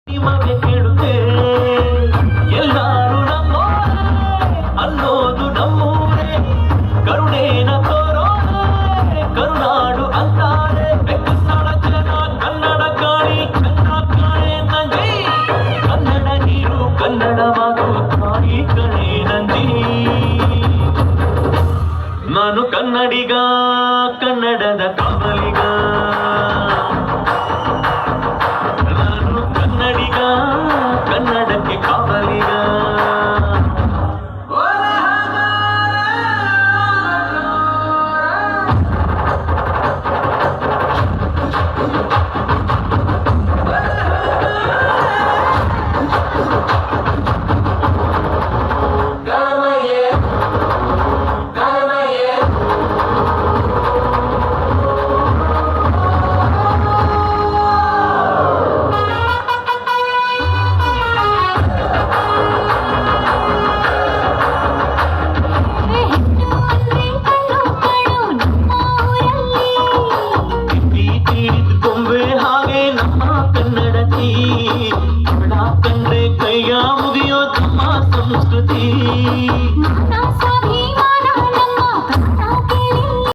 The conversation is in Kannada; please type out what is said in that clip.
ನಿಮಗೆ ಕೇಳುತ್ತೆ ಎಲ್ಲರೂ ನಮ್ಮೋರೆ ಅನ್ನೋದು ನಮ್ಮೂರೇ ಕರುಣೇನ ತೋರೋರೆ ಕರುನಾಡು ಅಂತಾರೆ ಬೆಕ್ಕಸ್ಥಳ ಜನ ಕನ್ನಡ ಕಾಣಿ ಕನ್ನಡ ನಂಜಿ ಕನ್ನಡ ನೀರು ಕನ್ನಡ ಮಾತು ತಾಯಿ ಕಣೆ ನಂಜಿ ನಾನು ಕನ್ನಡಿಗ ಕನ್ನಡದ ಕಾವಲಿಗ ನಾನು ಕನ್ನಡಿಗ ಕನ್ನಡಕ್ಕೆ ಕಾವಲಿಗ ಕೊಂಬೆ ಹಾಗೆ ನಮ್ಮ ಕನ್ನಡತಿ ಕಂಡ್ರೆ ಕೈಯ ಮುಗಿಯೋ ನಮ್ಮ ಸಂಸ್ಕೃತಿ